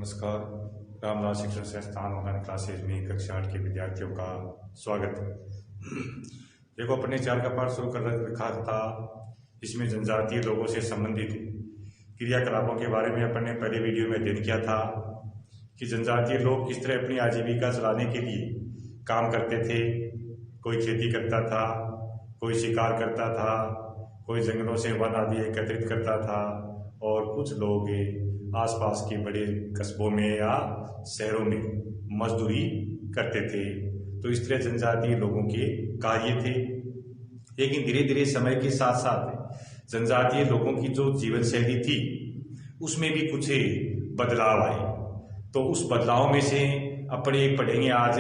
नमस्कार। रामदास शिक्षण संस्थान ऑनलाइन क्लासेज में कक्षा 8 के विद्यार्थियों का स्वागत। देखो, अपने 4 का पाठ शुरू कर रखा था। इसमें जनजातीय लोगों से संबंधित क्रियाकलापों के बारे में अपन ने पहले वीडियो में अध्ययन किया था कि जनजातीय लोग किस तरह अपनी आजीविका चलाने के लिए काम करते थे। कोई खेती करता था, कोई शिकार करता था, कोई जंगलों से वन आदि एकत्रित करता था और कुछ लोग आसपास के बड़े कस्बों में या शहरों में मजदूरी करते थे। तो इस तरह जनजातीय लोगों के कार्य थे। लेकिन धीरे धीरे समय के साथ साथ जनजातीय लोगों की जो जीवन शैली थी उसमें भी कुछ बदलाव आए। तो उस बदलाव में से अपने पढ़ेंगे आज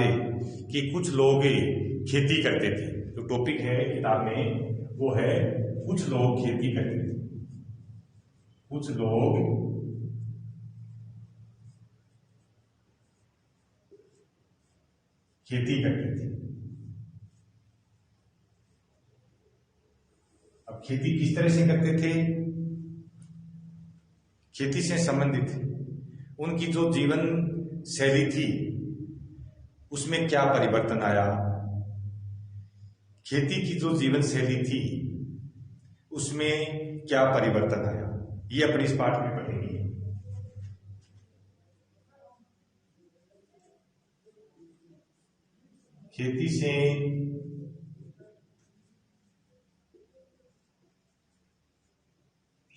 कि कुछ लोग खेती करते थे। तो टॉपिक है किताब में वो है कुछ लोग खेती करते थे। कुछ लोग खेती करते थे। अब खेती किस तरह से करते थे? खेती से संबंधित उनकी जो जीवन शैली थी उसमें क्या परिवर्तन आया। खेती की जो जीवन शैली थी उसमें क्या परिवर्तन आया, ये अपने इस पाठ में पढ़ेंगे। खेती से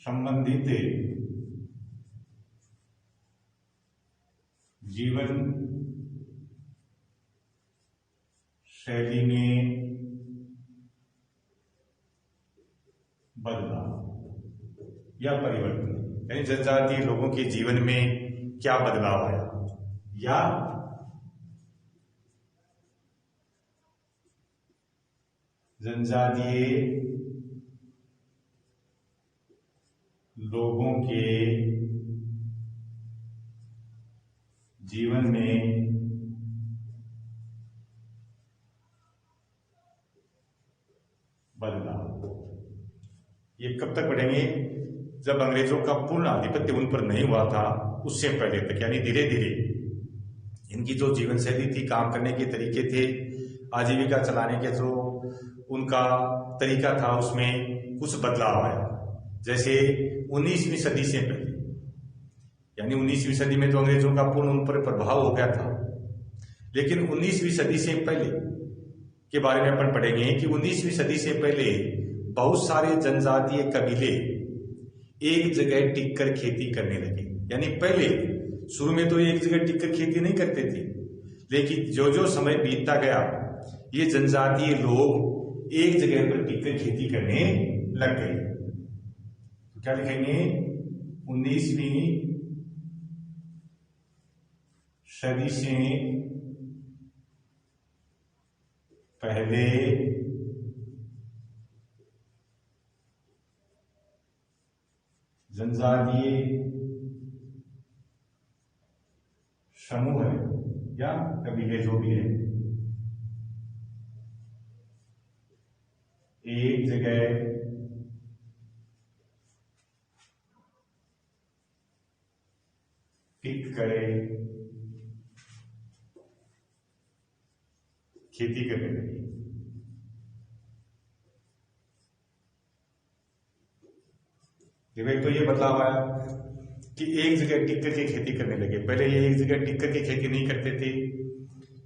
संबंधित जीवन शैली में बदलाव या परिवर्तन, यानी जनजातीय लोगों के जीवन में क्या बदलाव आया या जनजातीय लोगों के जीवन में बदलाव। ये कब तक पढ़ेंगे? जब अंग्रेजों का पूर्ण आधिपत्य उन पर नहीं हुआ था उससे पहले तक, यानी धीरे धीरे इनकी जो जीवन शैली थी, काम करने के तरीके थे, आजीविका चलाने के जो उनका तरीका था उसमें कुछ बदलाव आया। जैसे 19वीं सदी से पहले, यानी 19वीं सदी में तो अंग्रेजों का पूर्ण उन पर प्रभाव हो गया था, लेकिन 19वीं सदी से पहले के बारे में अपन पढ़ेंगे कि 19वीं सदी से पहले बहुत सारे जनजातीय कबीले एक जगह टिककर खेती करने लगे। यानी पहले शुरू में तो एक जगह टिककर खेती नहीं करते थे, लेकिन जो जो समय बीतता गया ये जनजातीय लोग एक जगह पर टिककर खेती करने लग गए। तो क्या लिखेंगे? 19वीं सदी से पहले जनजातीय समूह है या कबीले जो भी है एक जगह टिक करे खेती करने लगी। तो ये बदलाव आया कि एक जगह टिक करके खेती करने लगे। पहले ये एक जगह टिक करके खेती नहीं करते थे,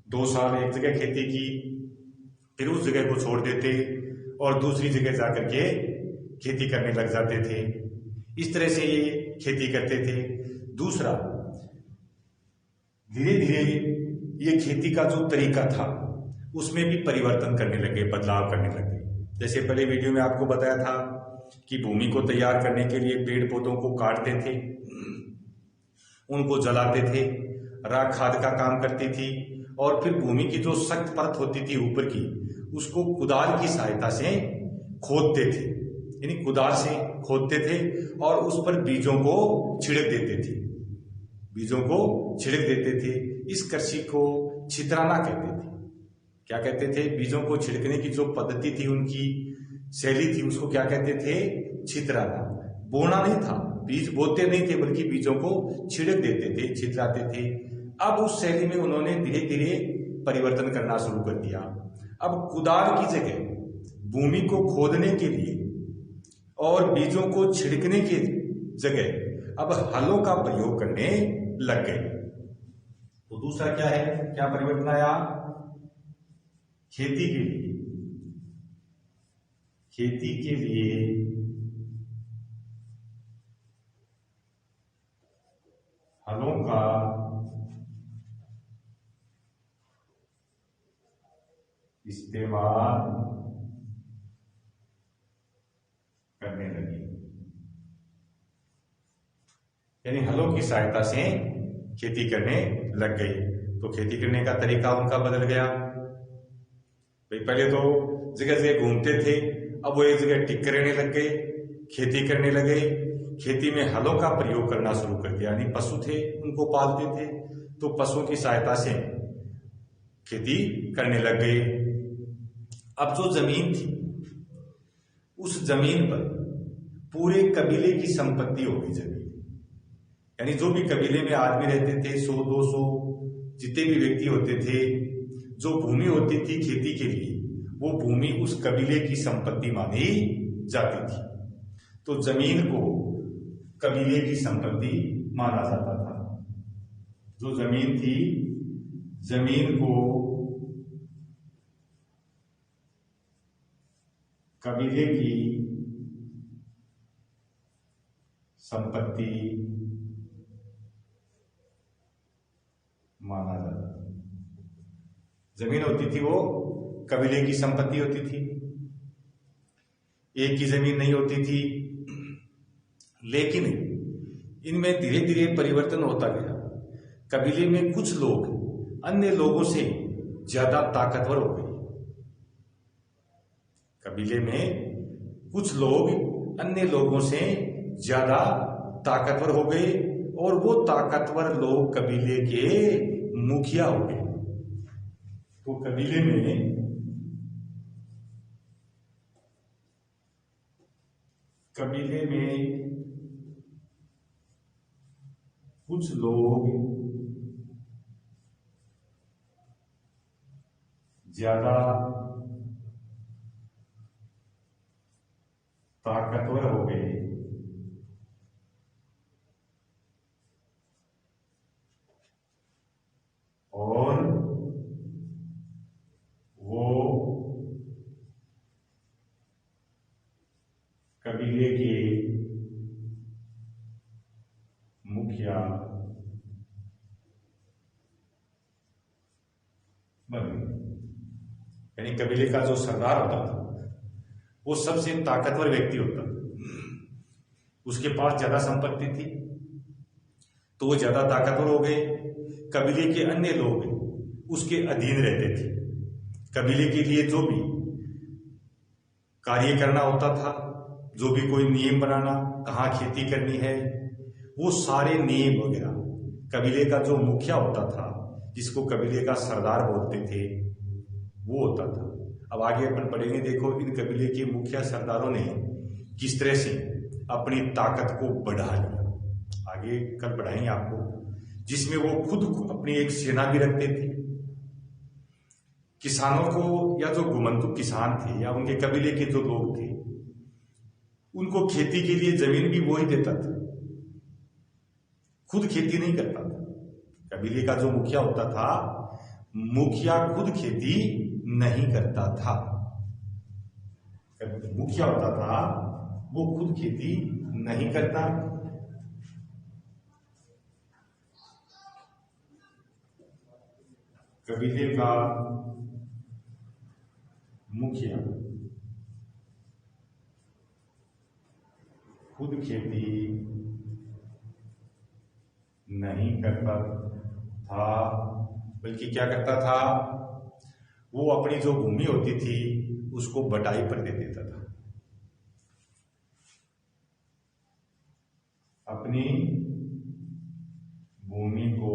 2 साल एक जगह खेती की, फिर उस जगह को छोड़ देते और दूसरी जगह जाकर के खेती करने लग जाते थे। इस तरह से ये खेती करते थे। दूसरा, धीरे धीरे ये खेती का जो तरीका था उसमें भी परिवर्तन करने लगे, बदलाव करने लगे। जैसे पहले वीडियो में आपको बताया था कि भूमि को तैयार करने के लिए पेड़ पौधों को काटते थे, उनको जलाते थे, राख खाद का काम करती थी और फिर भूमि की जो सख्त परत होती थी ऊपर की उसको कुदाल की सहायता से खोदते थे। यानी कुदाल से खोदते थे और उस पर बीजों को छिड़क देते थे। बीजों को छिड़क देते थे। इस कृषि को छितराना कहते थे। क्या कहते थे? बीजों को छिड़कने की जो पद्धति थी, उनकी शैली थी, उसको क्या कहते थे? छितराना। बोना नहीं था, बीज बोते नहीं थे बल्कि बीजों को छिड़क देते थे, छितराते थे। अब उस शैली में उन्होंने धीरे धीरे परिवर्तन करना शुरू कर दिया। अब कुदाल की जगह भूमि को खोदने के लिए और बीजों को छिड़कने की जगह अब हलों का प्रयोग करने लग गए। तो दूसरा क्या है, क्या परिवर्तन आया? खेती के लिए हलों का इस्तेमाल करने लगी, यानी हलों की सहायता से खेती करने लग गई। तो खेती करने का तरीका उनका बदल गया। भाई पहले तो जगह जगह घूमते थे, अब वो एक जगह टिक रहने लग गए, खेती करने लगे। खेती में हलों का प्रयोग करना शुरू कर दिया, यानी पशु थे उनको पालते थे, तो पशुओं की सहायता से खेती करने लग गए। अब जो जमीन थी उस जमीन पर पूरे कबीले की संपत्ति हो गई जमीन, यानी जो भी कबीले में आदमी रहते थे, 100-200 जितने भी व्यक्ति होते थे, जो भूमि होती थी खेती के लिए, वो भूमि उस कबीले की संपत्ति मानी जाती थी। तो जमीन को कबीले की संपत्ति माना जाता था। जो जमीन थी, जमीन को कबीले की संपत्ति माना जाता था। जमीन होती थी वो कबीले की संपत्ति होती थी, एक की जमीन नहीं होती थी। लेकिन इनमें धीरे धीरे परिवर्तन होता गया। कबीले में कुछ लोग अन्य लोगों से ज्यादा ताकतवर हो गए। कबीले में कुछ लोग अन्य लोगों से ज्यादा ताकतवर हो गए और वो ताकतवर लोग कबीले के मुखिया हो गए। तो कबीले में कुछ लोग ज्यादा ताकतवर हो गए और वो कबीले के मुखिया बन गए। यानी कबीले का जो सरदार होता था वो सबसे ताकतवर व्यक्ति होता था, उसके पास ज्यादा संपत्ति थी तो वो ज्यादा ताकतवर हो गए। कबीले के अन्य लोग उसके अधीन रहते थे। कबीले के लिए जो भी कार्य करना होता था, जो भी कोई नियम बनाना, कहाँ खेती करनी है, वो सारे नियम वगैरह कबीले का जो मुखिया होता था, जिसको कबीले का सरदार बोलते थे, वो होता था। अब आगे अपन पढ़ेंगे, देखो इन कबीले के मुखिया सरदारों ने किस तरह से अपनी ताकत को बढ़ा लिया। आगे कल पढ़ाएंगे आपको, जिसमें वो खुद अपनी एक सेना भी रखते थे। किसानों को, या जो गुमंतु किसान थे या उनके कबीले के जो लोग थे, उनको खेती के लिए जमीन भी वो ही देता था, खुद खेती नहीं करता था। कबीले का जो मुखिया होता था, मुखिया खुद खेती नहीं करता था। मुखिया होता था वो खुद खेती नहीं करता। कबीले का मुखिया खुद खेती नहीं करता था, बल्कि क्या करता था, वो अपनी जो भूमि होती थी उसको बटाई पर दे देता था। अपनी भूमि को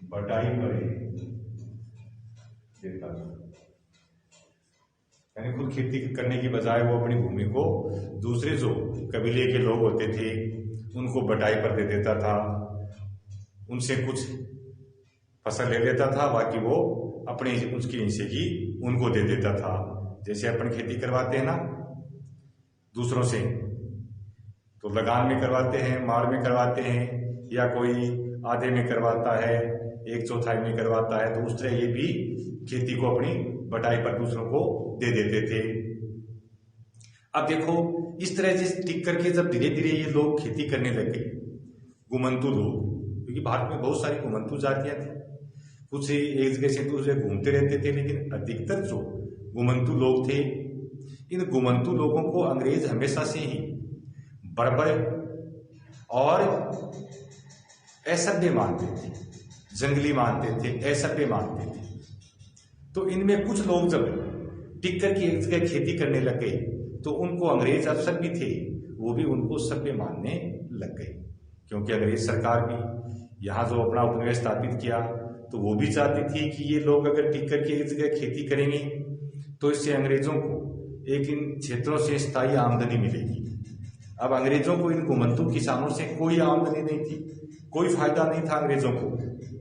बटाई पर देता था। यानी खुद खेती करने की बजाय वो अपनी भूमि को दूसरे जो कबीले के लोग होते थे उनको बटाई पर दे देता था, उनसे कुछ फसल ले लेता था, बाकी वो अपने उसके हिस्से की उनको दे देता था। जैसे अपन खेती करवाते हैं ना दूसरों से, तो लगान में करवाते हैं, मार में करवाते हैं, या कोई आधे में करवाता है, 1/4 में करवाता है, तो उस तरह ये भी खेती को अपनी बटाई पर दूसरों को दे देते थे। अब देखो इस तरह से टिक करके जब धीरे धीरे ये लोग खेती करने लग गए, गुमंतु लोग, क्योंकि भारत में बहुत सारी गुमंतु जातियां थी, कुछ एक जगह से दूसरे घूमते रहते थे, लेकिन अधिकतर जो गुमंतु लोग थे, इन गुमंतु लोगों को अंग्रेज हमेशा से ही बर्बर और असभ्य मानते थे, जंगली मानते थे, असभ्य मानते थे। तो इनमें कुछ लोग जब टिक करके एक जगह खेती करने लग गए तो उनको अंग्रेज असभ्य भी थे, वो भी उनको सभ्य मानने लग गए, क्योंकि अंग्रेज सरकार भी यहाँ जो अपना उपनिवेश स्थापित किया तो वो भी चाहती थी कि ये लोग अगर टिक करके एक जगह खेती करेंगे तो इससे अंग्रेजों को एक इन क्षेत्रों से स्थायी आमदनी मिलेगी। अब अंग्रेजों को इन गुमंतु किसानों से कोई आमदनी नहीं थी, कोई फायदा नहीं था अंग्रेजों को,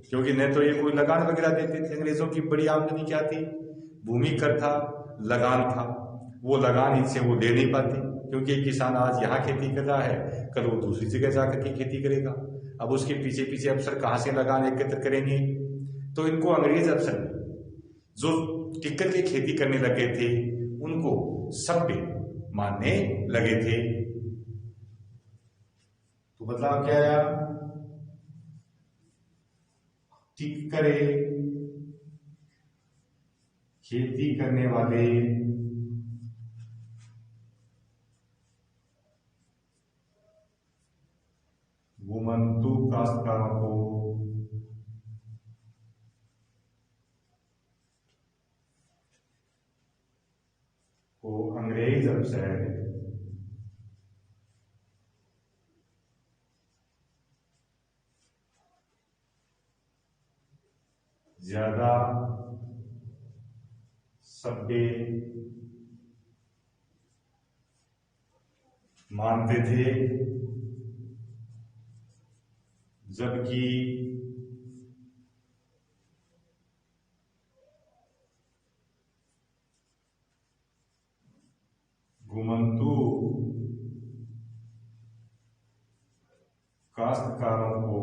क्योंकि न तो ये कोई लगान वगैरह देते थे। अंग्रेजों की बड़ी आमदनी क्या थी? भूमि कर था, लगान था। वो लगान इनसे वो ले नहीं पाते, क्योंकि किसान आज यहाँ खेती कर रहा है, कल वो दूसरी जगह जाकर के खेती करेगा। अब उसके पीछे पीछे अफसर कहाँ से लगान एकत्र करेंगे? तो इनको अंग्रेज अफसर जो टिक करके खेती करने लगे थे उनको सभ्य मानने लगे थे। तो बदलाव क्या आया? टिक करे खेती करने वाले गुमंतु काश्तकारों को अंग्रेज अफसर ज्यादा सभ्य मानते थे, जबकि गुमंतु काश्तकारों को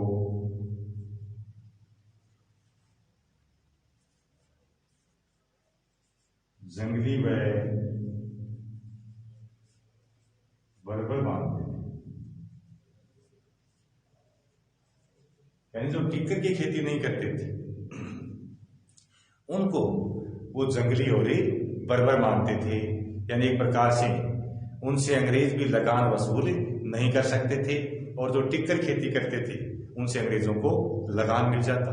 जंगली व बर्बर मानते थे। यानी जो टिक करके खेती नहीं करते थे उनको वो जंगली और बर्बर मानते थे। यानी एक प्रकार से उनसे अंग्रेज भी लगान वसूल नहीं कर सकते थे, और जो टिक कर खेती करते थे उनसे अंग्रेजों को लगान मिल जाता।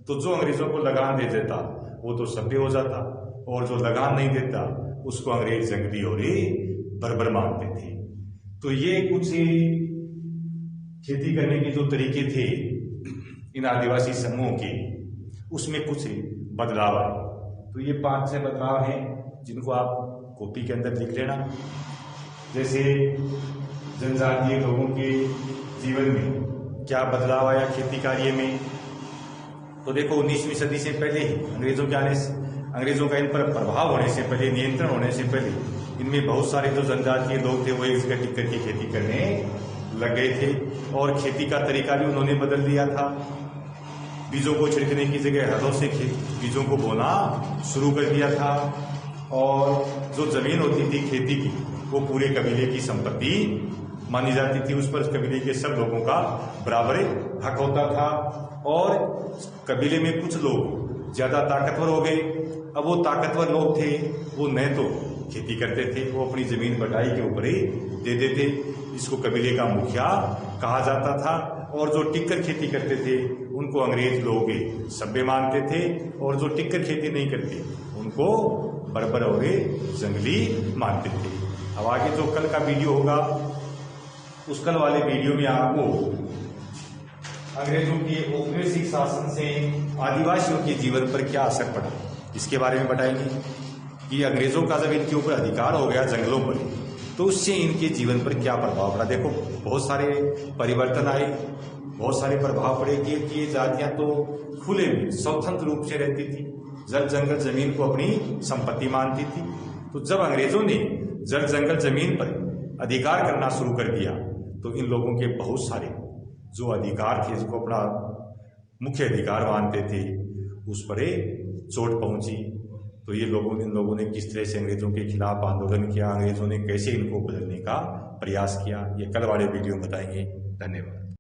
तो जो अंग्रेजों को लगान दे देता वो तो सभ्य हो जाता, और जो लगान नहीं देता उसको अंग्रेज जंगली और बर्बर मानते थे। तो ये कुछ खेती करने के जो तरीके थे इन आदिवासी समूहों के, उसमें कुछ बदलाव आए। तो ये 5-6 बदलाव हैं जिनको आप कॉपी के अंदर लिख लेना। जैसे जनजातीय लोगों के जीवन में क्या बदलाव आया खेती कार्य में। तो देखो 19वीं सदी से पहले ही अंग्रेजों का इन पर प्रभाव होने से पहले, नियंत्रण होने से पहले, इनमें बहुत सारे जो जनजातीय लोग थे वो एक जगह टिक करके खेती करने लग गए थे, और खेती का तरीका भी उन्होंने बदल दिया था। बीजों को छिड़कने की जगह हलों से बीजों को बोना शुरू कर दिया था, और जो जमीन होती थी खेती की वो पूरे कबीले की संपत्ति मानी जाती थी। उस पर कबीले के सब लोगों का बराबर हक होता था। और कबीले में कुछ लोग ज्यादा ताकतवर हो गए। अब वो ताकतवर लोग थे वो न तो खेती करते थे, वो अपनी जमीन बटाई के ऊपर ही दे देते। इसको कबीले का मुखिया कहा जाता था। और जो टिककर खेती करते थे उनको अंग्रेज लोग सभ्य मानते थे, और जो टिककर खेती नहीं करते उनको बर्बर और जंगली मानते थे। अब आगे जो कल का वीडियो होगा उस कल वाले वीडियो में आपको अंग्रेजों के औपनिवेशिक शासन से आदिवासियों के जीवन पर क्या असर पड़ा इसके बारे में बताएंगे। कि अंग्रेजों का जब इनके ऊपर अधिकार हो गया जंगलों पर, तो उससे इनके जीवन पर क्या प्रभाव पड़ा। देखो बहुत सारे परिवर्तन आए, बहुत सारे प्रभाव पड़े कि ये जातियां तो खुले में स्वतंत्र रूप से रहती थी, जल जंगल जमीन को अपनी संपत्ति मानती थी। तो जब अंग्रेजों ने जल जंगल जमीन पर अधिकार करना शुरू कर दिया, तो इन लोगों के बहुत सारे जो अधिकार थे, जिसको अपना मुख्य अधिकार मानते थे, उस पर चोट पहुंची। तो इन लोगों ने किस तरह से अंग्रेजों के खिलाफ आंदोलन किया, अंग्रेजों ने कैसे इनको बदलने का प्रयास किया, ये कल वाले वीडियो में बताएंगे। धन्यवाद।